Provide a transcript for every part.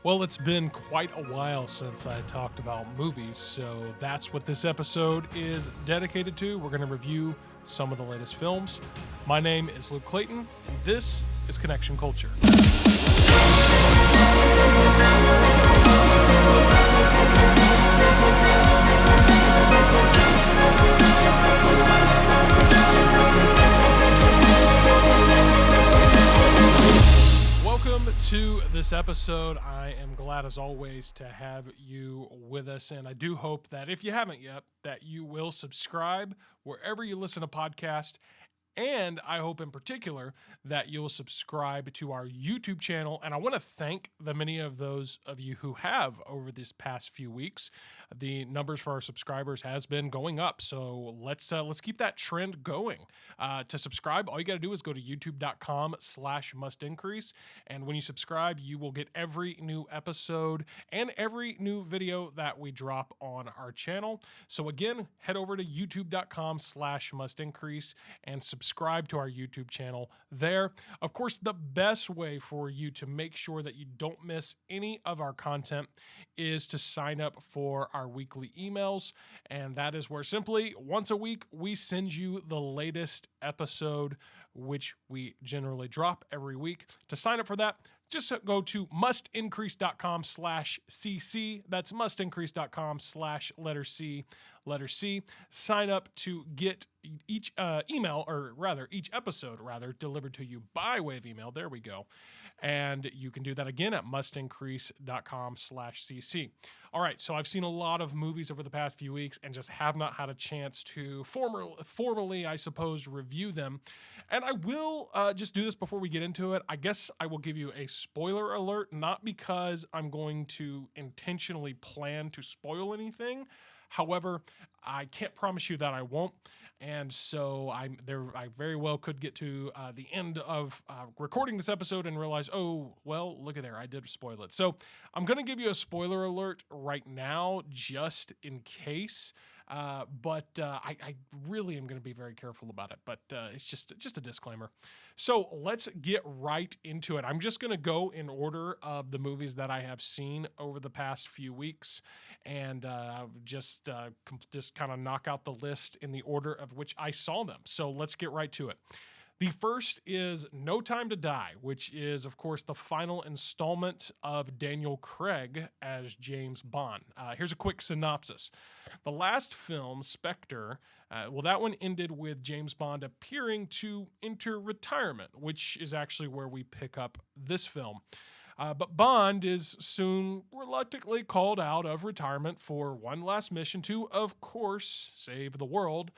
Well, it's been quite a while since I talked about movies, so that's what this episode is dedicated to. We're going to review some of the latest films. My name is Luke Clayton, and this is Connection Culture. Welcome to this episode. I am glad as always to have you with us, and I do hope that if you haven't yet, that you will subscribe wherever you listen to podcasts. And I hope in particular that you'll subscribe to our YouTube channel. And I want to thank the many of those of you who have over this past few weeks. The numbers for our subscribers has been going up. So let's keep that trend going. To subscribe, all you got to do is go to youtube.com/mustincrease. And when you subscribe, you will get every new episode and every new video that we drop on our channel. So again, head over to youtube.com/mustincrease and subscribe to our YouTube channel there. Of course, the best way for you to make sure that you don't miss any of our content is to sign up for our weekly emails. And that is where simply once a week, we send you the latest episode, which we generally drop every week. To sign up for that, just go to mustincrease.com/cc. That's mustincrease.com/C. Sign up to get each each episode delivered to you by way of email. There we go. And you can do that again at mustincrease.com/cc. All right, so I've seen a lot of movies over the past few weeks and just have not had a chance to formally, I suppose, review them. And I will just do this before we get into it. I guess I will give you a spoiler alert, not because I'm going to intentionally plan to spoil anything. However, I can't promise you that I won't. And so I very well could get to the end of recording this episode and realize, oh, well, look at there, I did spoil it. So I'm going to give you a spoiler alert right now, just in case. But I really am going to be very careful about it. But it's just a disclaimer. So let's get right into it. I'm just going to go in order of the movies that I have seen over the past few weeks, and just kind of knock out the list in the order of which I saw them. So let's get right to it. The first is No Time to Die, which is, of course, the final installment of Daniel Craig as James Bond. Here's a quick synopsis. The last film, Spectre, that one ended with James Bond appearing to enter retirement, which is actually where we pick up this film. But Bond is soon reluctantly called out of retirement for one last mission to, of course, save the world.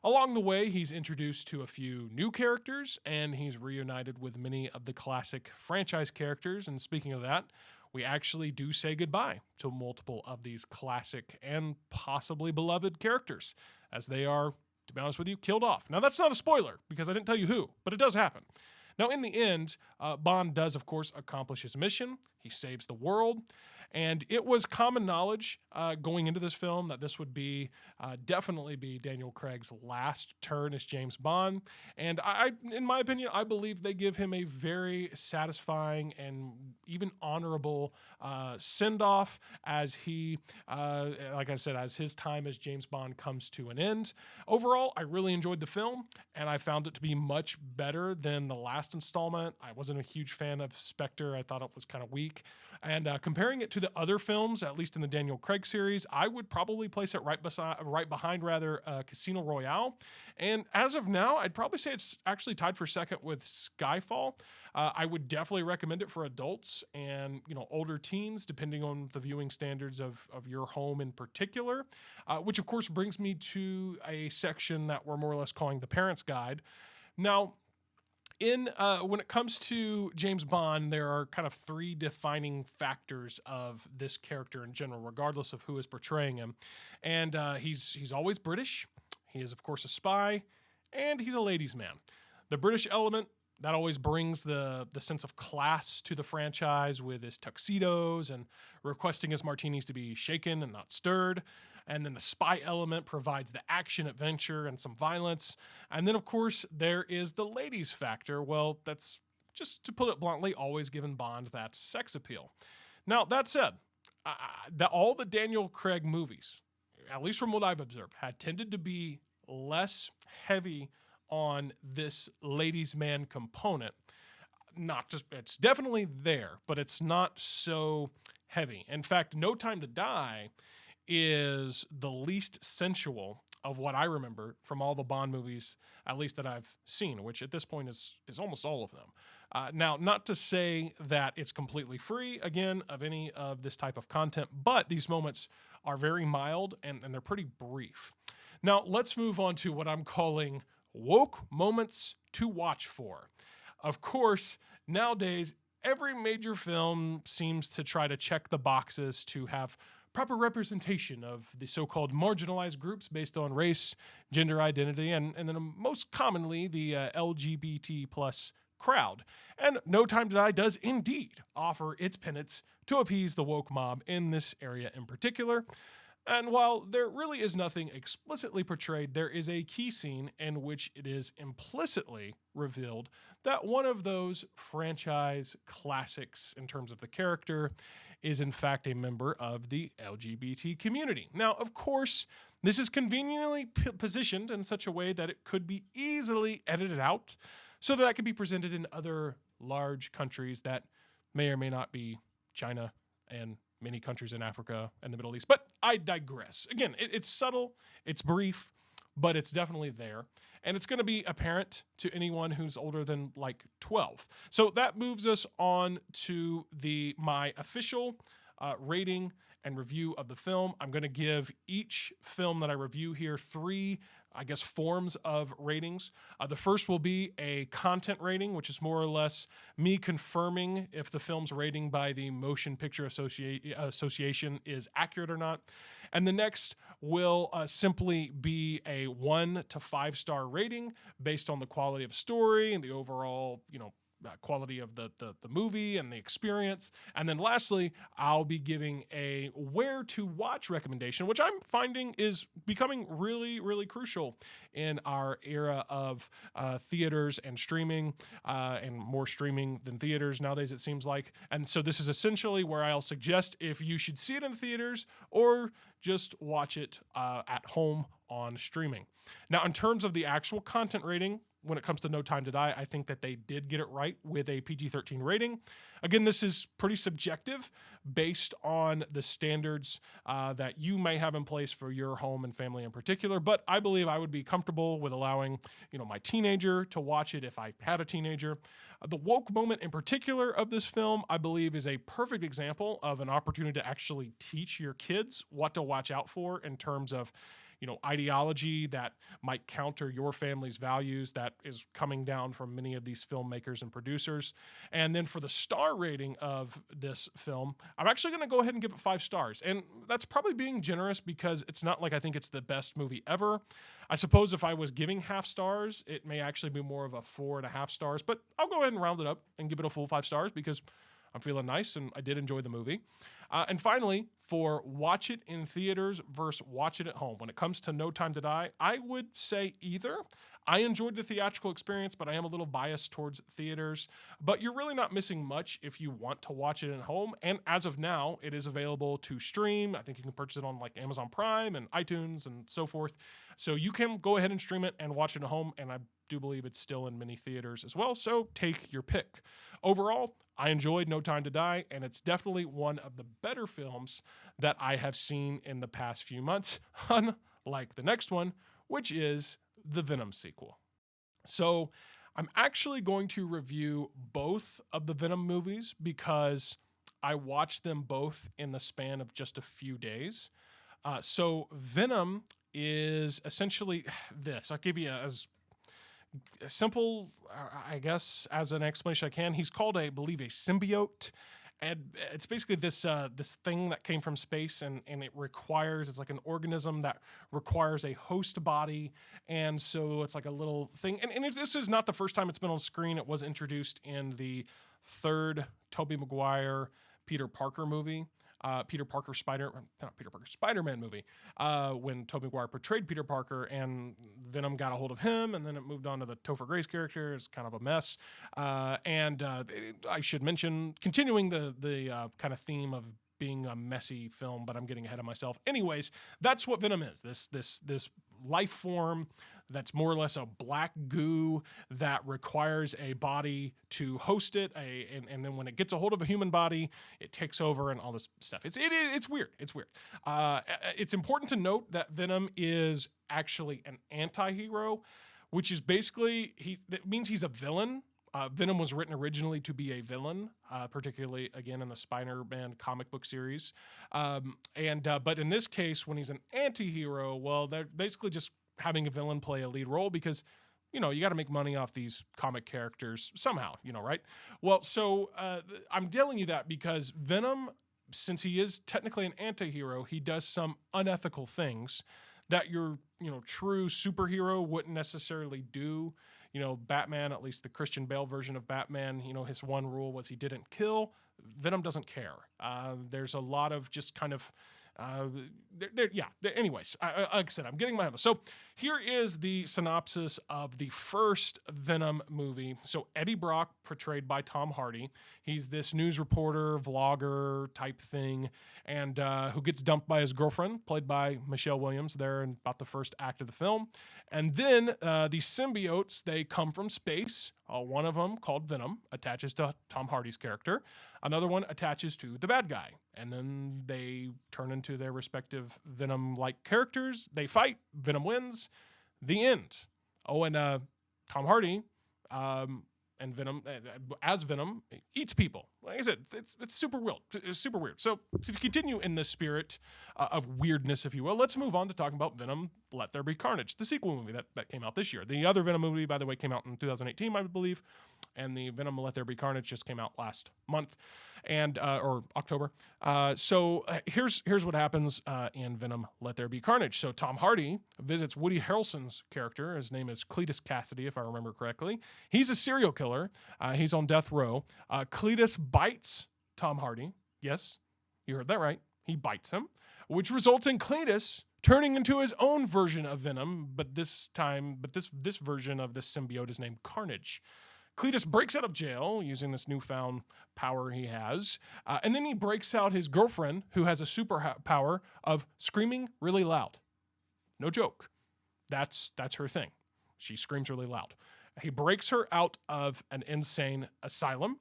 Along the way, he's introduced to a few new characters, and he's reunited with many of the classic franchise characters. And speaking of that, we actually do say goodbye to multiple of these classic and possibly beloved characters, as they are, to be honest with you, killed off. Now, that's not a spoiler, because I didn't tell you who, but it does happen. Now, in the end, Bond does, of course, accomplish his mission. He saves the world. And it was common knowledge going into this film that this would definitely be Daniel Craig's last turn as James Bond. And in my opinion, I believe they give him a very satisfying and even honorable send-off as he, like I said, as his time as James Bond comes to an end. Overall, I really enjoyed the film, and I found it to be much better than the last installment. I wasn't a huge fan of Spectre. I thought it was kind of weak. And comparing it to the other films, at least in the Daniel Craig series, I would probably place it right behind Casino Royale. And as of now, I'd probably say it's actually tied for second with Skyfall. I would definitely recommend it for adults and older teens, depending on the viewing standards of your home in particular. Which of course brings me to a section that we're more or less calling the Parent's Guide. Now, when it comes to James Bond, there are kind of three defining factors of this character in general, regardless of who is portraying him. And he's always British. He is, of course, a spy, and he's a ladies' man. The British element, that always brings the sense of class to the franchise with his tuxedos and requesting his martinis to be shaken and not stirred. And then the spy element provides the action, adventure, and some violence. And then, of course, there is the ladies factor. Well, that's, just to put it bluntly, always given Bond that sex appeal. Now, that said, all the Daniel Craig movies, at least from what I've observed, had tended to be less heavy on this ladies' man component. Not just, it's definitely there, but it's not so heavy. In fact, No Time to Die is the least sensual of what I remember from all the Bond movies, at least that I've seen, which at this point is almost all of them. Now, not to say that it's completely free, again, of any of this type of content, but these moments are very mild and they're pretty brief. Now, let's move on to what I'm calling woke moments to watch for. Of course, nowadays, every major film seems to try to check the boxes to have proper representation of the so-called marginalized groups based on race, gender identity, and then most commonly the LGBT plus crowd. And No Time to Die does indeed offer its penance to appease the woke mob in this area in particular. And while there really is nothing explicitly portrayed, there is a key scene in which it is implicitly revealed that one of those franchise classics in terms of the character is in fact a member of the LGBT community. Now, of course, this is conveniently positioned in such a way that it could be easily edited out so that it could be presented in other large countries that may or may not be China and many countries in Africa and the Middle East. But I digress. Again, it's subtle, it's brief, but it's definitely there. And it's going to be apparent to anyone who's older than like 12. So that moves us on to my official rating and review of the film. I'm going to give each film that I review here 3 forms of ratings. The first will be a content rating, which is more or less me confirming if the film's rating by the Motion Picture Association is accurate or not. And the next will simply be a 1 to 5 star rating based on the quality of story and the overall, quality of the movie and the experience. And then lastly, I'll be giving a where to watch recommendation, which I'm finding is becoming really, really crucial in our era of theaters and streaming, and more streaming than theaters nowadays, it seems like. And so this is essentially where I'll suggest if you should see it in theaters or just watch it at home on streaming. Now, in terms of the actual content rating, when it comes to No Time to Die, I think that they did get it right with a PG-13 rating. Again, this is pretty subjective based on the standards that you may have in place for your home and family in particular, but I believe I would be comfortable with allowing, my teenager to watch it if I had a teenager. The woke moment in particular of this film, I believe, is a perfect example of an opportunity to actually teach your kids what to watch out for in terms of ideology that might counter your family's values that is coming down from many of these filmmakers and producers. And then for the star rating of this film, I'm actually going to go ahead and give it 5 stars. And that's probably being generous because it's not like I think it's the best movie ever. I suppose if I was giving half stars, it may actually be more of a 4.5 stars, but I'll go ahead and round it up and give it a full 5 stars because I'm feeling nice and I did enjoy the movie. And finally, for watch it in theaters versus watch it at home, when it comes to No Time to Die, I would say either. I enjoyed the theatrical experience, but I am a little biased towards theaters. But you're really not missing much if you want to watch it at home. And as of now, it is available to stream. I think you can purchase it on like Amazon Prime and iTunes and so forth. So you can go ahead and stream it and watch it at home. And I do believe it's still in many theaters as well. So take your pick. Overall, I enjoyed No Time to Die, and it's definitely one of the better films that I have seen in the past few months, unlike the next one, which is the Venom sequel. So I'm actually going to review both of the Venom movies because I watched them both in the span of just a few days. So Venom is essentially this. I'll give you as simple, I guess, as an explanation I can. He's called, I believe, a symbiote. And it's basically this thing that came from space, and it's like an organism that requires a host body. And so it's like a little thing. And this is not the first time it's been on screen. It was introduced in the third Tobey Maguire, Peter Parker movie. Spider-Man movie, when Tobey Maguire portrayed Peter Parker and Venom got a hold of him, and then it moved on to the Topher Grace character. It's kind of a mess. I should mention, continuing the kind of theme of being a messy film, but I'm getting ahead of myself. Anyways, that's what Venom is. This life form that's more or less a black goo that requires a body to host it. And then when it gets a hold of a human body, it takes over and all this stuff. It's weird. It's weird. It's important to note that Venom is actually an anti-hero, which is basically, that means he's a villain. Venom was written originally to be a villain, particularly, again, in the Spider-Man comic book series. But in this case, when he's an anti-hero, well, they're basically just having a villain play a lead role because, you got to make money off these comic characters somehow, right? Well, so I'm telling you that because Venom, since he is technically an anti-hero, he does some unethical things that your, true superhero wouldn't necessarily do. Batman, at least the Christian Bale version of Batman, his one rule was he didn't kill. Venom doesn't care. There's a lot of just kind of, anyways, like I said, I'm getting my head. So here is the synopsis of the first Venom movie. So Eddie Brock, portrayed by Tom Hardy. He's this news reporter, vlogger type thing, and who gets dumped by his girlfriend, played by Michelle Williams there in about the first act of the film. And then the symbiotes, they come from space. One of them, called Venom, attaches to Tom Hardy's character. Another one attaches to the bad guy. And then they turn into their respective Venom-like characters. They fight. Venom wins. The end. Oh, and Tom Hardy and Venom, as Venom, eats people. Like I said, it's super weird. It's super weird. So to continue in this spirit of weirdness, if you will, let's move on to talking about Venom: Let There Be Carnage, the sequel movie that came out this year. The other Venom movie, by the way, came out in 2018, I believe, and the Venom: Let There Be Carnage just came out last month, and or October. Here's what happens in Venom: Let There Be Carnage. So Tom Hardy visits Woody Harrelson's character. His name is Cletus Cassidy, if I remember correctly. He's a serial killer. He's on death row. Cletus bites Tom Hardy. Yes, you heard that right. He bites him, which results in Cletus turning into his own version of Venom, but this version of this symbiote is named Carnage. Cletus breaks out of jail using this newfound power he has, and then he breaks out his girlfriend, who has a superpower of screaming really loud. No joke. That's her thing. She screams really loud. He breaks her out of an insane asylum,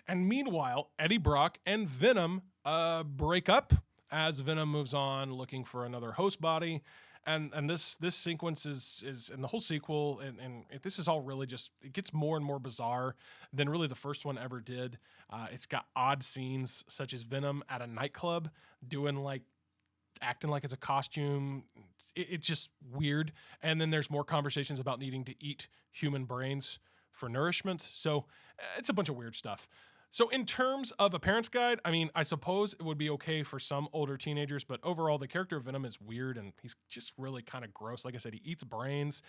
and meanwhile, Eddie Brock and Venom break up as Venom moves on looking for another host body. And this sequence is in the whole sequel, and this is all really just, it gets more and more bizarre than really the first one ever did. It's got odd scenes such as Venom at a nightclub acting like it's a costume. It's just weird. And then there's more conversations about needing to eat human brains for nourishment. So it's a bunch of weird stuff. So in terms of a parent's guide, I mean, I suppose it would be okay for some older teenagers, but overall the character of Venom is weird and he's just really kind of gross. Like I said, he eats brains.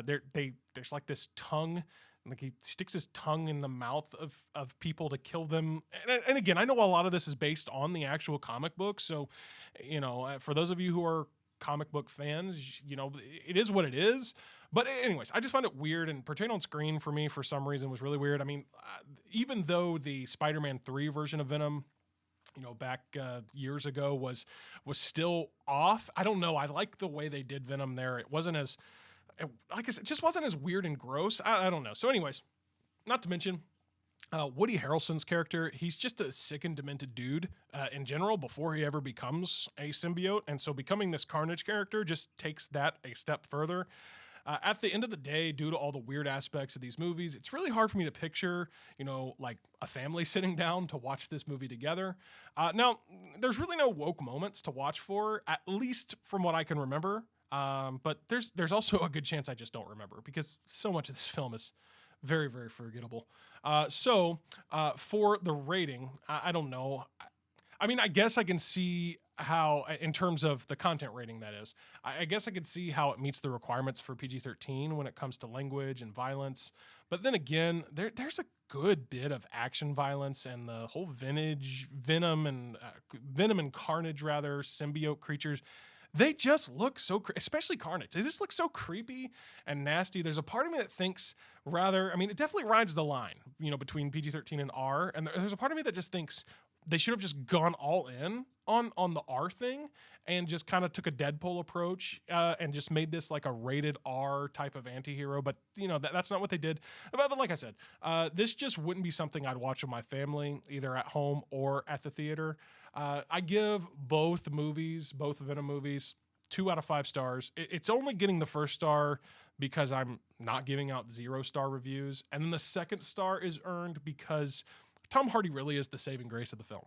There's like this tongue, like he sticks his tongue in the mouth of people to kill them. And again, I know a lot of this is based on the actual comic book. So, for those of you who are comic book fans, it is what it is. But anyways, I just find it weird, and portrayed on screen for me for some reason was really weird. I mean, even though the Spider-Man 3 version of Venom, back years ago was still off, I don't know. I like the way they did Venom there. It wasn't as, like I said, it just wasn't as weird and gross. I don't know. So anyways, not to mention, Woody Harrelson's character, he's just a sick and demented dude in general before he ever becomes a symbiote. And so becoming this Carnage character just takes that a step further. At the end of the day, due to all the weird aspects of these movies, it's really hard for me to picture, like a family sitting down to watch this movie together. Now, there's really no woke moments to watch for, at least from what I can remember. But there's also a good chance I just don't remember because so much of this film is very, very forgettable. For the rating, I don't know. I mean, I guess I can see how, in terms of the content rating, that is, I guess I could see how it meets the requirements for PG-13 when it comes to language and violence. But then again, there's a good bit of action violence, and the whole Venom and Carnage, rather, symbiote creatures. They just look so, especially Carnage. They just look so creepy and nasty. There's a part of me that thinks rather, I mean, it definitely rides the line, between PG-13 and R. And there's a part of me that just thinks they should have just gone all in on the R thing and just kind of took a Deadpool approach and just made this like a rated R type of anti-hero. But, that's not what they did. But like I said, this just wouldn't be something I'd watch with my family, either at home or at the theater. I give both Venom movies, 2 out of 5 stars. It's only getting the first star because I'm not giving out 0-star reviews. And then the second star is earned because Tom Hardy really is the saving grace of the film.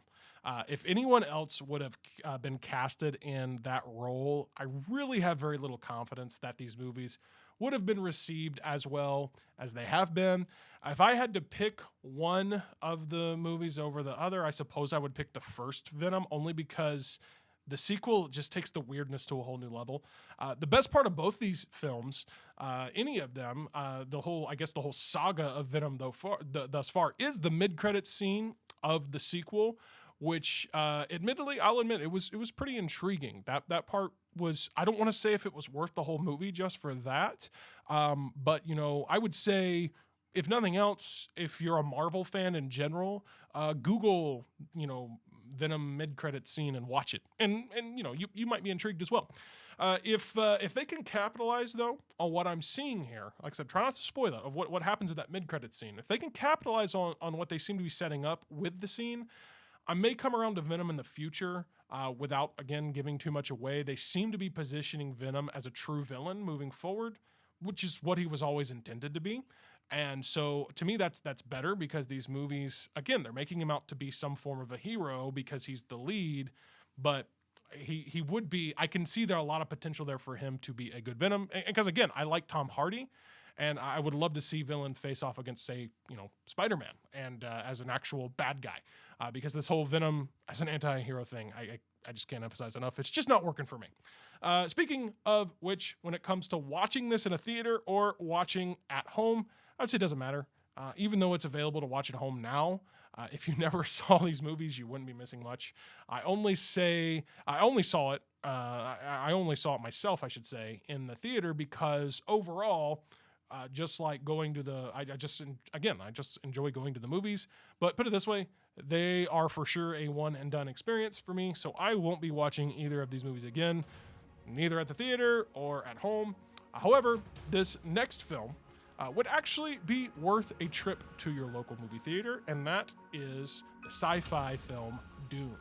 If anyone else would have been casted in that role, I really have very little confidence that these movies would have been received as well as they have been. If I had to pick one of the movies over the other, I suppose I would pick the first Venom, only because the sequel just takes the weirdness to a whole new level. The best part of both these films, any of them, the whole saga of Venom thus far, is the mid-credits scene of the sequel, which admittedly, I'll admit, it was pretty intriguing. That part was, I don't want to say if it was worth the whole movie just for that, but I would say, if nothing else, if you're a Marvel fan in general, Google, Venom mid-credit scene and watch it, and you might be intrigued as well. If they can capitalize though on what I'm seeing here, like I said, try not to spoil it, of what happens in that mid-credit scene. If they can capitalize on what they seem to be setting up with the scene, I may come around to Venom in the future without, again, giving too much away. They seem to be positioning Venom as a true villain moving forward, which is what he was always intended to be. And so to me, that's better, because these movies, again, they're making him out to be some form of a hero because he's the lead, but he would be, I can see there a lot of potential there for him to be a good Venom. Because again, I like Tom Hardy, and I would love to see villain face off against, say, Spider-Man, and as an actual bad guy, because this whole Venom as an anti-hero thing, I just can't emphasize enough. It's just not working for me. Speaking of which, when it comes to watching this in a theater or watching at home, I would say it doesn't matter. Even though it's available to watch at home now, if you never saw these movies, you wouldn't be missing much. I only saw it myself, I should say, in the theater, because overall, just like going to I just enjoy going to the movies. But put it this way, they are for sure a one and done experience for me. So I won't be watching either of these movies again, neither at the theater or at home. However, this next film would actually be worth a trip to your local movie theater, and that is the sci-fi film Dune.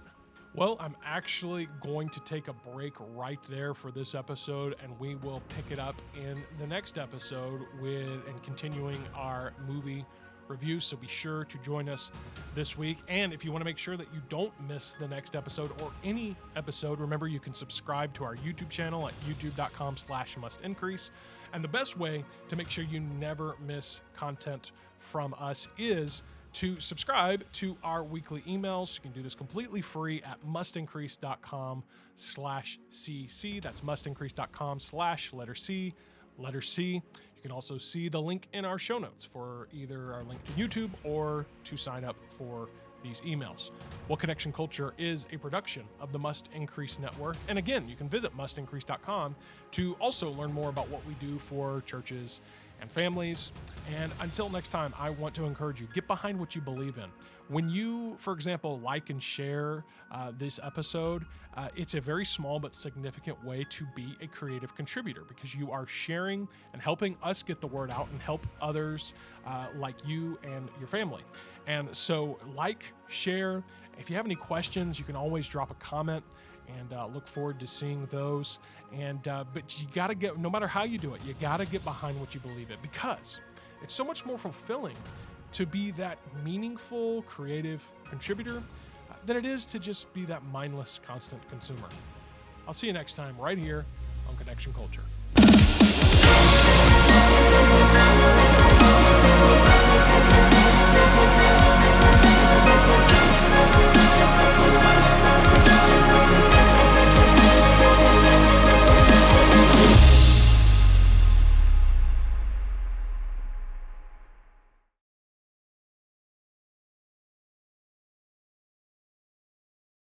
Well, I'm actually going to take a break right there for this episode, and we will pick it up in the next episode and continuing our movie reviews. So be sure to join us this week. And if you want to make sure that you don't miss the next episode or any episode, remember you can subscribe to our YouTube channel at youtube.com/mustincrease. And the best way to make sure you never miss content from us is to subscribe to our weekly emails. You can do this completely free at mustincrease.com/cc. That's mustincrease.com/letter C. You can also see the link in our show notes for either our link to YouTube or to sign up for these emails. Well, Connection Culture is a production of the Must Increase Network. And again, you can visit mustincrease.com to also learn more about what we do for churches and families. And until next time, I want to encourage you, get behind what you believe in. When you, for example, like and share this episode, it's a very small but significant way to be a creative contributor, because you are sharing and helping us get the word out and help others like you and your family. And so share. If you have any questions, you can always drop a comment, and look forward to seeing those. And but you got to get, no matter how you do it, you got to get behind what you believe in, because it's so much more fulfilling to be that meaningful, creative contributor than it is to just be that mindless, constant consumer. I'll see you next time right here on Connection Culture.